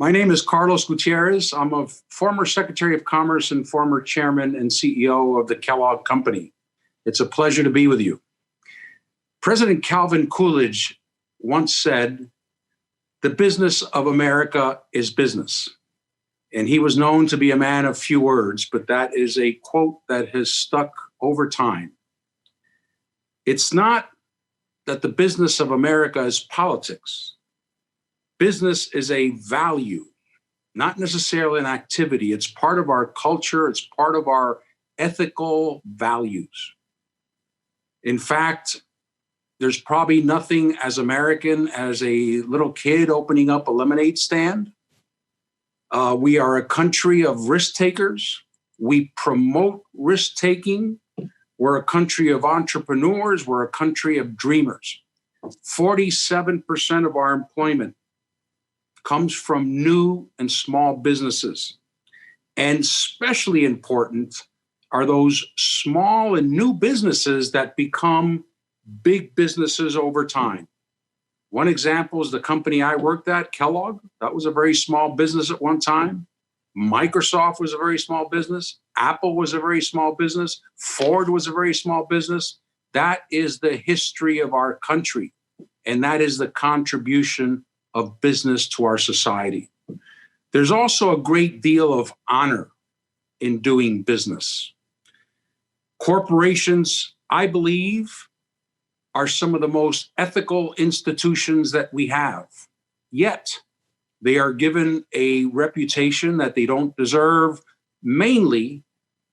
My name is Carlos Gutierrez. I'm a former Secretary of Commerce and former Chairman and CEO of the Kellogg Company. It's a pleasure to be with you. President Calvin Coolidge once said, "The business of America is business." And he was known to be a man of few words, but that is a quote that has stuck over time. It's not that the business of America is politics. Business is a value, not necessarily an activity. It's part of our culture. It's part of our ethical values. In fact, there's probably nothing as American as a little kid opening up a lemonade stand. We are a country of risk takers. We promote risk taking. We're a country of entrepreneurs. We're a country of dreamers. 47% of our employment comes from new and small businesses. And especially important are those small and new businesses that become big businesses over time. One example is the company I worked at, Kellogg. That was a very small business at one time. Microsoft was a very small business. Apple was a very small business. Ford was a very small business. That is the history of our country. And that is the contribution of business to our society. There's also a great deal of honor in doing business. Corporations, I believe, are some of the most ethical institutions that we have. Yet, they are given a reputation that they don't deserve, mainly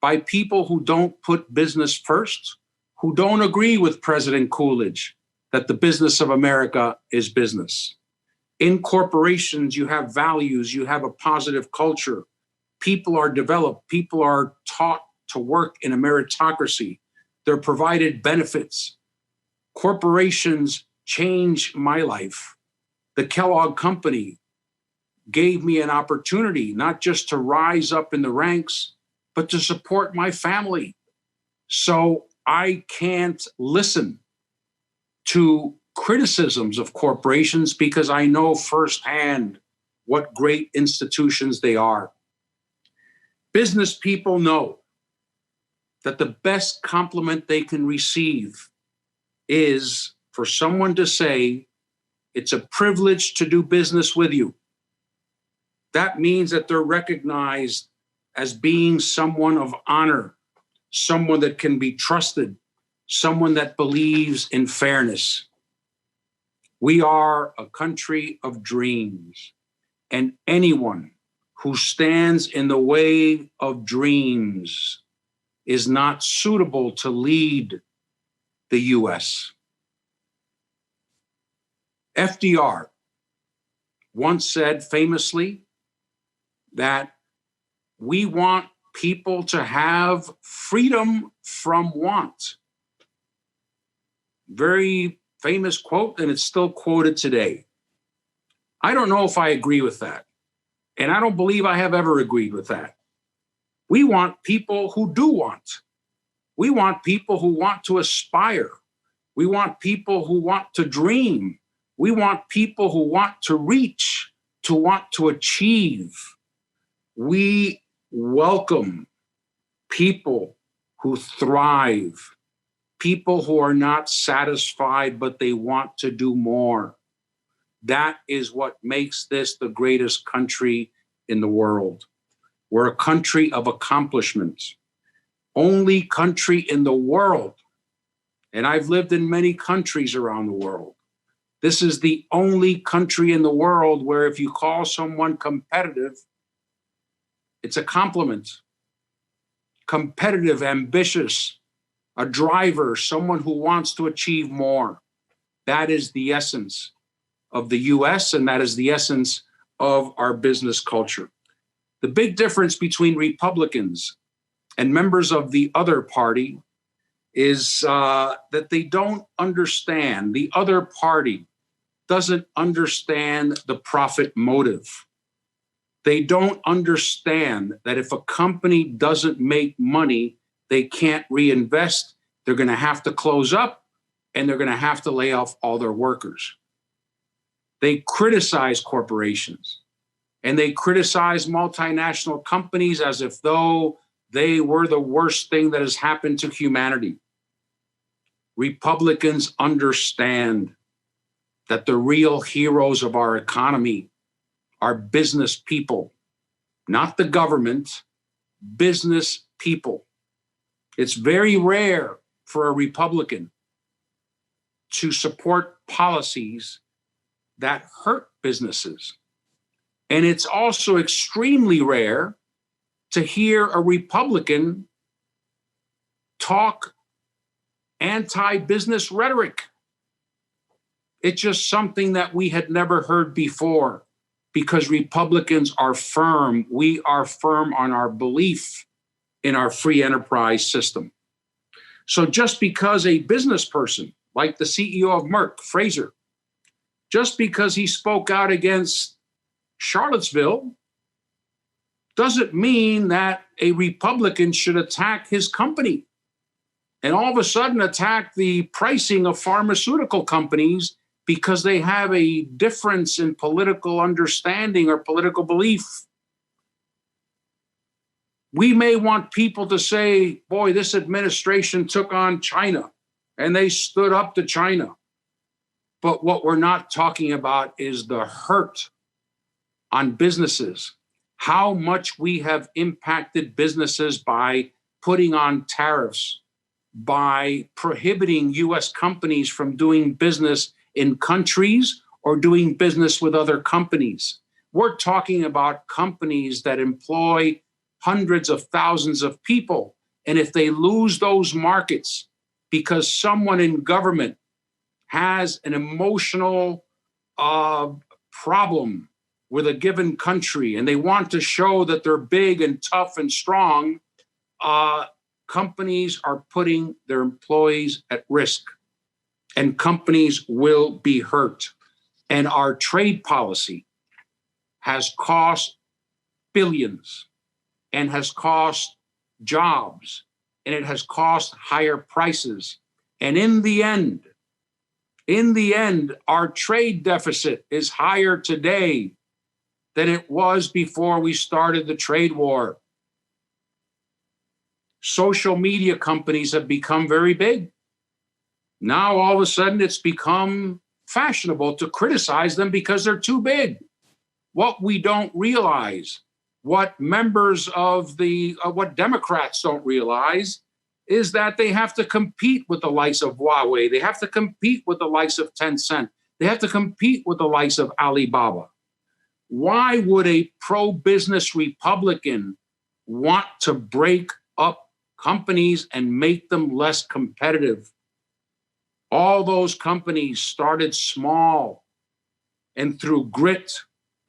by people who don't put business first, who don't agree with President Coolidge that the business of America is business. In corporations, you have values, you have a positive culture. People are developed, people are taught to work in a meritocracy. They're provided benefits. Corporations change my life. The Kellogg Company gave me an opportunity not just to rise up in the ranks, but to support my family. So I can't listen to criticisms of corporations because I know firsthand what great institutions they are. Business people know that the best compliment they can receive is for someone to say, "It's a privilege to do business with you." That means that they're recognized as being someone of honor, someone that can be trusted, someone that believes in fairness. We are a country of dreams, and anyone who stands in the way of dreams is not suitable to lead the U.S. FDR once said famously that we want people to have freedom from want. Very famous quote, and it's still quoted today. I don't know if I agree with that, and I don't believe I have ever agreed with that. We want people who do want. We want people who want to aspire. We want people who want to dream. We want people who want to reach, to want to achieve. We welcome people who thrive, people who are not satisfied, but they want to do more. That is what makes this the greatest country in the world. We're a country of accomplishments. Only country in the world, and I've lived in many countries around the world. This is the only country in the world where if you call someone competitive, it's a compliment. Competitive, ambitious, a driver, someone who wants to achieve more. That is the essence of the US, and that is the essence of our business culture. The big difference between Republicans and members of the other party is that they don't understand, the other party doesn't understand the profit motive. They don't understand that if a company doesn't make money, they can't reinvest. They're going to have to close up, and they're going to have to lay off all their workers. They criticize corporations. and they criticize multinational companies as if though they were the worst thing that has happened to humanity. Republicans understand that the real heroes of our economy are business people, not the government, business people. It's very rare for a Republican to support policies that hurt businesses. And it's also extremely rare to hear a Republican talk anti-business rhetoric. It's just something that we had never heard before, because Republicans are firm. We are firm on our belief in our free enterprise system. So just because a business person, like the CEO of Merck, Fraser, just because he spoke out against Charlottesville, doesn't mean that a Republican should attack his company and all of a sudden attack the pricing of pharmaceutical companies because they have a difference in political understanding or political belief. We may want people to say, boy, this administration took on China and they stood up to China. But what we're not talking about is the hurt on businesses, how much we have impacted businesses by putting on tariffs, by prohibiting US companies from doing business in countries or doing business with other companies. We're talking about companies that employ hundreds of thousands of people. And if they lose those markets because someone in government has an emotional problem with a given country and they want to show that they're big and tough and strong, companies are putting their employees at risk. And companies will be hurt. And our trade policy has cost billions and has cost jobs, and it has cost higher prices. And in the end, our trade deficit is higher today than it was before we started the trade war. Social media companies have become very big. Now, all of a sudden, it's become fashionable to criticize them because they're too big. What we don't realize, what members of what Democrats don't realize, is that they have to compete with the likes of Huawei. They have to compete with the likes of Tencent. They have to compete with the likes of Alibaba. Why would a pro-business Republican want to break up companies and make them less competitive? All those companies started small, and through grit,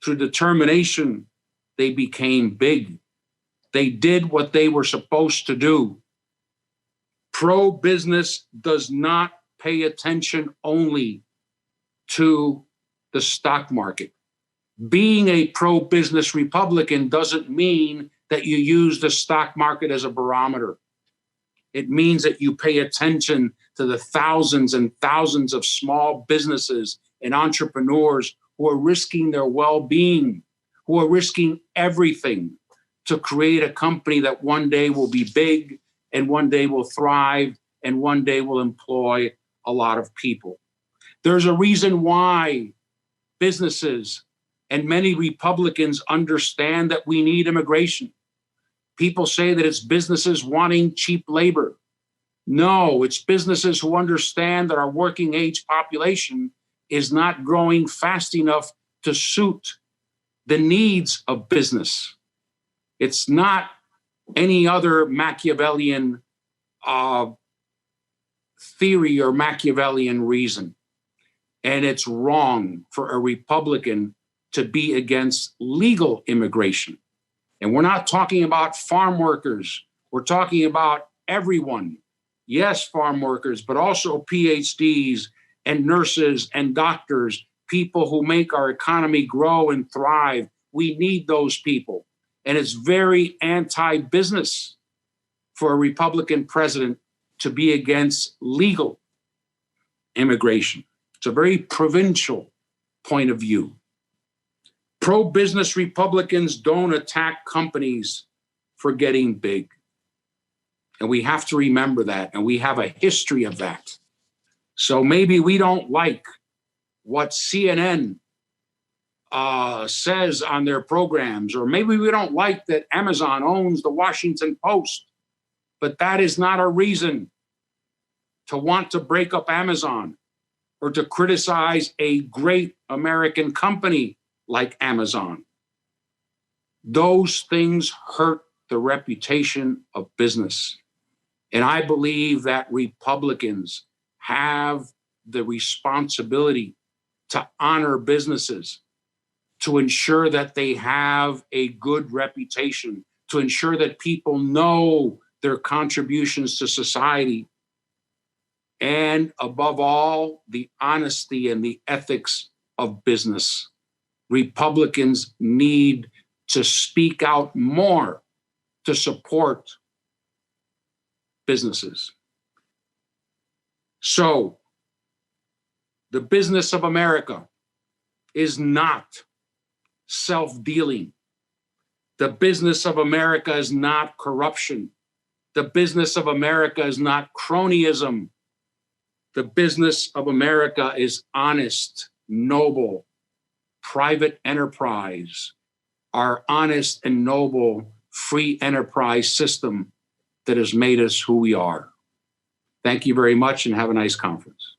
through determination, they became big. They did what they were supposed to do. Pro-business does not pay attention only to the stock market. Being a pro-business Republican doesn't mean that you use the stock market as a barometer. It means that you pay attention to the thousands and thousands of small businesses and entrepreneurs who are risking their well-being, who are risking everything to create a company that one day will be big and one day will thrive and one day will employ a lot of people. There's a reason why businesses and many Republicans understand that we need immigration. People say that it's businesses wanting cheap labor. No, it's businesses who understand that our working age population is not growing fast enough to suit the needs of business. It's not any other Machiavellian theory or Machiavellian reason. And it's wrong for a Republican to be against legal immigration. And we're not talking about farm workers. We're talking about everyone. Yes, farm workers, but also PhDs and nurses and doctors, people who make our economy grow and thrive. We need those people. And it's very anti-business for a Republican president to be against legal immigration. It's a very provincial point of view. Pro-business Republicans don't attack companies for getting big. And we have to remember that, and we have a history of that. So maybe we don't like what CNN says on their programs, or maybe we don't like that Amazon owns the Washington Post, but that is not a reason to want to break up Amazon or to criticize a great American company like Amazon. Those things hurt the reputation of business. And I believe that Republicans have the responsibility to honor businesses, to ensure that they have a good reputation, to ensure that people know their contributions to society, and above all, the honesty and the ethics of business. Republicans need to speak out more to support businesses. So, the business of America is not self-dealing. The business of America is not corruption. The business of America is not cronyism. The business of America is honest, noble, private enterprise, our honest and noble free enterprise system that has made us who we are. Thank you very much and have a nice conference.